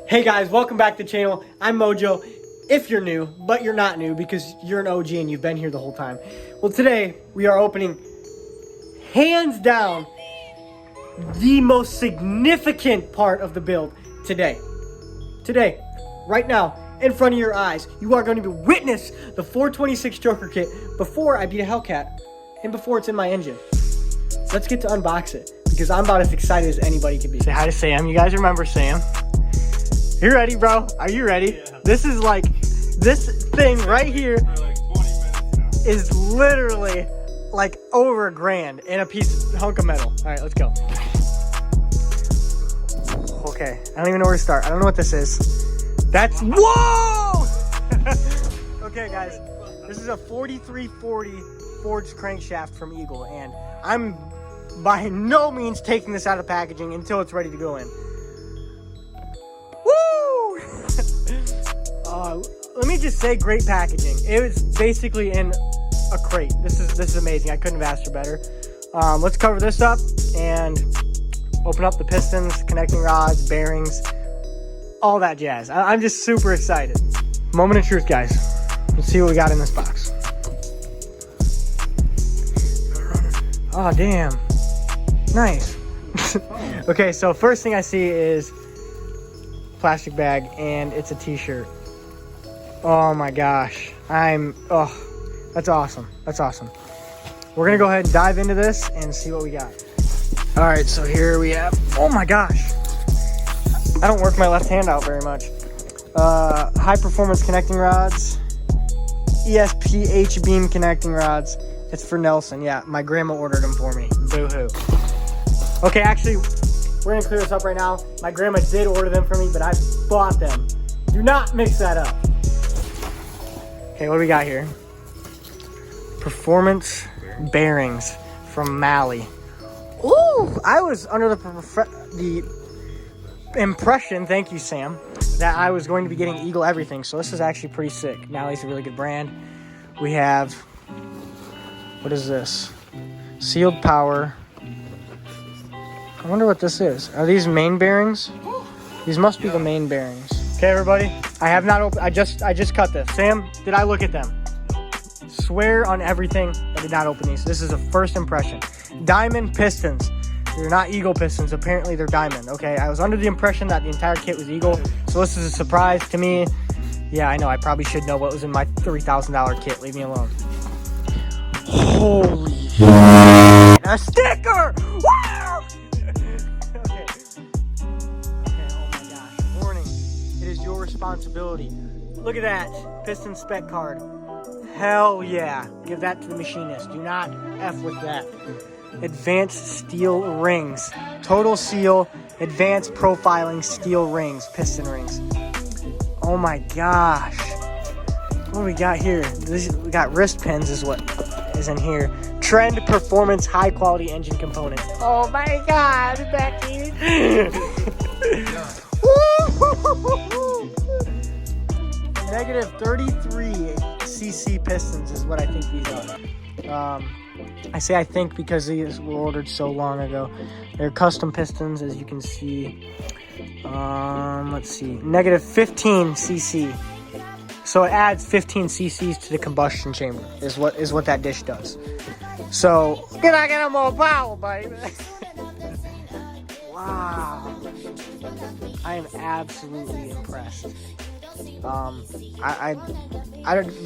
Hey guys, welcome back to the channel. I'm Mojo. If you're new, but you're not new because you're an OG and you've been here the whole time. Well, today we are opening, hands down, the most significant part of the build today. Today, right now, in front of your eyes, you are going to witness the 426 Joker kit before I beat a Hellcat and before it's in my engine. Let's get to unbox it because I'm about as excited as anybody can be. Say hi to Sam. You guys remember Sam? You ready, bro? Are you ready? Yeah. This is like, this thing right here is literally like over $1,000 in a hunk of metal. All right, let's go. Okay, I don't even know where to start. I don't know what this is. That's, whoa! Okay, guys, this is a 4340 forged crankshaft from Eagle, and I'm by no means taking this out of packaging until it's ready to go in. Let me just say, great packaging. It was basically in a crate. This is amazing. I couldn't have asked for better. Let's cover this up and open up the pistons, connecting rods, bearings, all that jazz. I'm just super excited. Moment of truth, guys. Let's see what we got in this box. Oh, damn. Nice. Okay, so first thing I see is plastic bag, and it's a t-shirt. Oh my gosh, that's awesome. That's awesome. We're gonna go ahead and dive into this and see what we got. All right, so here we have, oh my gosh, I don't work my left hand out very much. High performance connecting rods, ESP H-beam connecting rods. It's for Nelson. Yeah, my grandma ordered them for me. Boo-hoo. Okay, actually, we're gonna clear this up right now. My grandma did order them for me, but I bought them. Do not mix that up. Okay, what do we got here? Performance bearings from Mali. Ooh, I was under the impression, thank you, Sam, that I was going to be getting Eagle everything. So this is actually pretty sick. Mali's a really good brand. We have, what is this? Sealed power. I wonder what this is. Are these main bearings? These must be the main bearings. Okay, everybody, I have not opened, I just cut this. Sam, did I look at them? Swear on everything, I did not open these. This is a first impression. Diamond pistons. They're not Eagle pistons, apparently they're diamond, okay? I was under the impression that the entire kit was Eagle, so this is a surprise to me. Yeah, I know, I probably should know what was in my $3,000 kit, leave me alone. Holy shit, a sticker! Wow! Your responsibility. Look at that piston spec card. Hell yeah, give that to the machinist. Do not F with that. Advanced steel rings, total seal, advanced profiling steel rings, piston rings. Oh my gosh, what do we got here? We got wrist pins is what is in here. Trend performance high quality engine component. Oh my god, Becky. Negative 33 cc pistons is what I think these are. I say I think because these were ordered so long ago. They're custom pistons, as you can see. Let's see, negative 15 cc. So it adds 15 cc's to the combustion chamber is what that dish does. So can I get more power, baby? Wow, I am absolutely impressed. I'm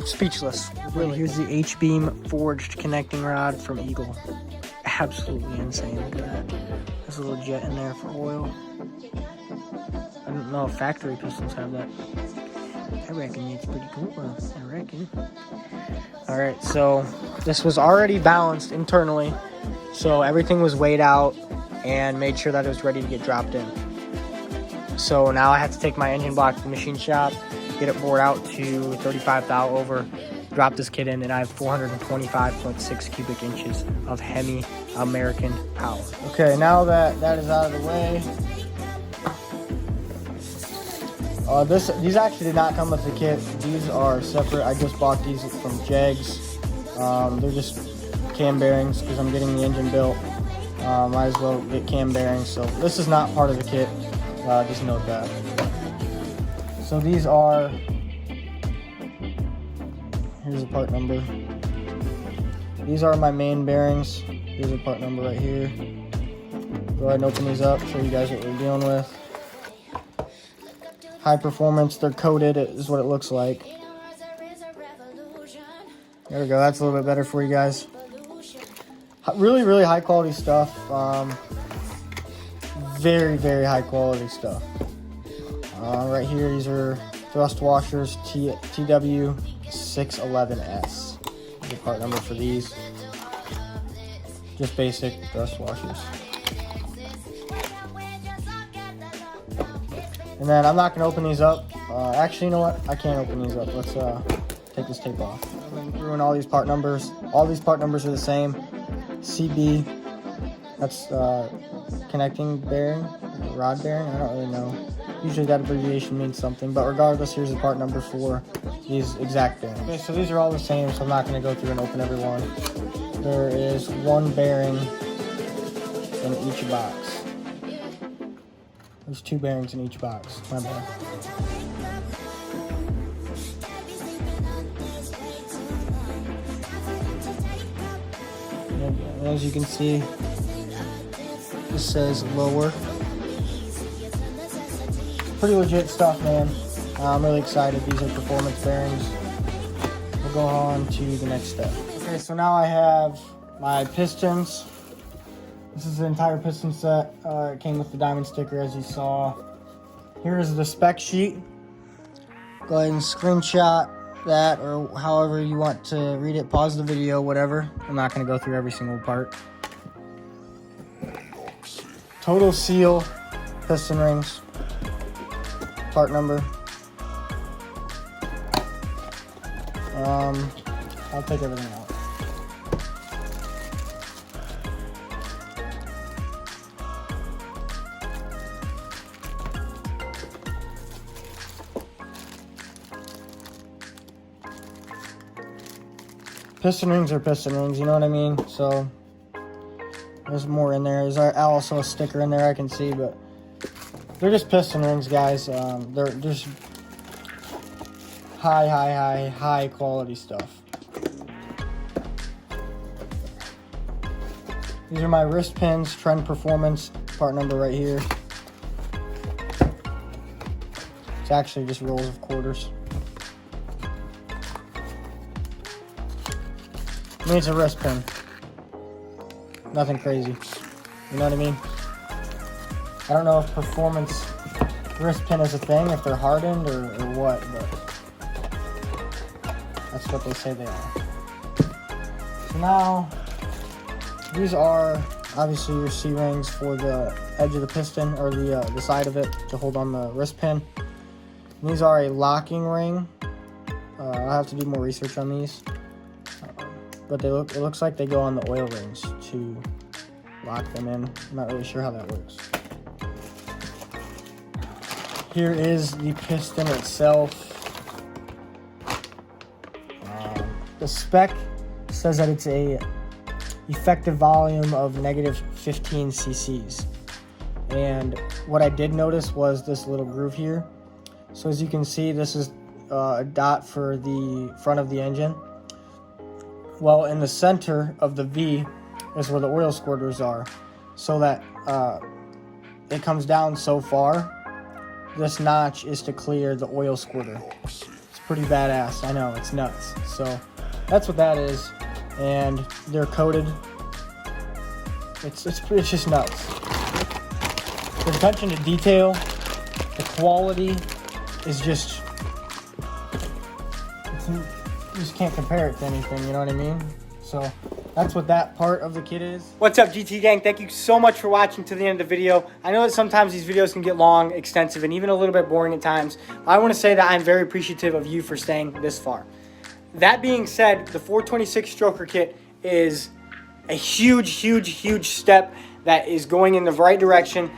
speechless. Really. Here's the H-beam forged connecting rod from Eagle. Absolutely insane. Look at that. There's a little jet in there for oil. I don't know if factory pistons have that. I reckon it's pretty cool. I reckon. Alright, so this was already balanced internally. So everything was weighed out and made sure that it was ready to get dropped in. So now I have to take my engine block to the machine shop, get it bored out to 35 thou over, drop this kit in, and I have 425.6 cubic inches of Hemi American power. Okay, now that is out of the way, these actually did not come with the kit. These are separate. I just bought these from Jegs. They're just cam bearings because I'm getting the engine built. Might as well get cam bearings. So this is not part of the kit. Just note that. So these are, here's the part number. These are my main bearings. Here's the part number right here. Go ahead and open these up, show you guys what we're dealing with. High performance, they're coated, is what it looks like. There we go, that's a little bit better for you guys. Really, really high quality stuff. Very, very high quality stuff. Right here, these are thrust washers, TW611S. The part number for these. Just basic thrust washers. And then I'm not going to open these up. Actually, you know what? I can't open these up. Let's take this tape off. I'm going to ruin all these part numbers. All these part numbers are the same. CB, that's connecting bearing, rod bearing, I don't really know. Usually that abbreviation means something, but regardless, here's the part number for these exact bearings. Okay, so these are all the same, so I'm not going to go through and open every one. There is one bearing in each box. There's 2 bearings in each box. My bad. And as you can see, this says lower. Pretty legit stuff, man. I'm really excited. These are performance bearings. We'll go on to the next step. Okay, so now I have my pistons. This is the entire piston set. It came with the diamond sticker, as you saw. Here is the spec sheet. Go ahead and screenshot that, or however you want to read it. Pause the video, whatever. I'm not going to go through every single part. Total seal piston rings. Part number. I'll take everything out. Piston rings are piston rings, you know what I mean? So there's more in there. There's also a sticker in there I can see, but they're just piston rings, guys. They're just high quality stuff. These are my wrist pins, Trend Performance, part number right here. It's actually just rolls of quarters. I mean, it's a wrist pin. Nothing crazy. You know what I mean? I don't know if performance wrist pin is a thing, if they're hardened or what, but that's what they say they are. So now, these are obviously your C-rings for the edge of the piston, or the side of it to hold on the wrist pin. And these are a locking ring. I'll have to do more research on these. But it looks like they go on the oil rings to lock them in. I'm not really sure how that works. Here is the piston itself. The spec says that it's a effective volume of -15 cc's. And what I did notice was this little groove here. So as you can see, this is a dot for the front of the engine. Well, in the center of the V is where the oil squirters are, so that it comes down so far. This notch is to clear the oil squirter. It's pretty badass. I know, it's nuts. So that's what that is, and they're coated. It's just nuts. The attention to detail, the quality is just. You just can't compare it to anything, you know what I mean? So that's what that part of the kit is. What's up, GT gang? Thank you so much for watching to the end of the video. I know that sometimes these videos can get long, extensive, and even a little bit boring at times. I want to say that I'm very appreciative of you for staying this far. That being said, the 426 stroker kit is a huge step that is going in the right direction.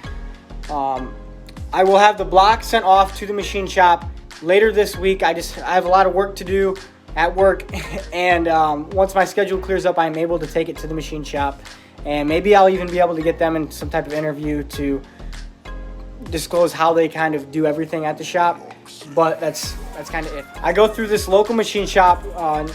I will have the block sent off to the machine shop later this week. I have a lot of work to do at work, and once my schedule clears up, I'm able to take it to the machine shop, and maybe I'll even be able to get them in some type of interview to disclose how they kind of do everything at the shop, but that's kind of it. I go through this local machine shop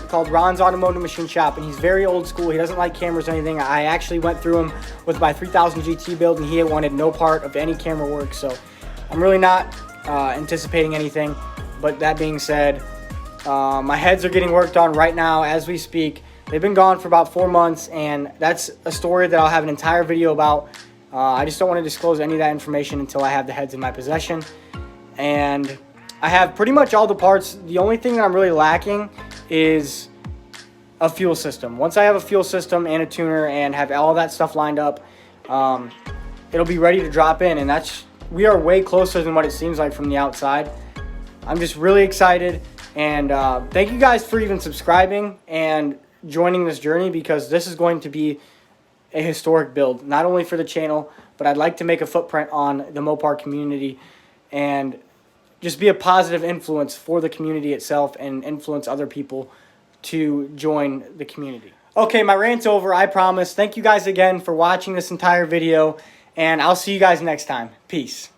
called Ron's Automotive Machine Shop, and he's very old school. He doesn't like cameras or anything. I actually went through him with my 3000 GT build, and he wanted no part of any camera work, so I'm really not anticipating anything. But that being said, my heads are getting worked on right now as we speak. They've been gone for about 4 months, and that's a story that I'll have an entire video about. I just don't want to disclose any of that information until I have the heads in my possession. And I have pretty much all the parts. The only thing that I'm really lacking is a fuel system. Once I have a fuel system and a tuner and have all that stuff lined up, it'll be ready to drop in. And we are way closer than what it seems like from the outside. I'm just really excited. And thank you guys for even subscribing and joining this journey, because this is going to be a historic build, not only for the channel, but I'd like to make a footprint on the Mopar community and just be a positive influence for the community itself and influence other people to join the community. Okay, my rant's over, I promise. Thank you guys again for watching this entire video, and I'll see you guys next time. Peace.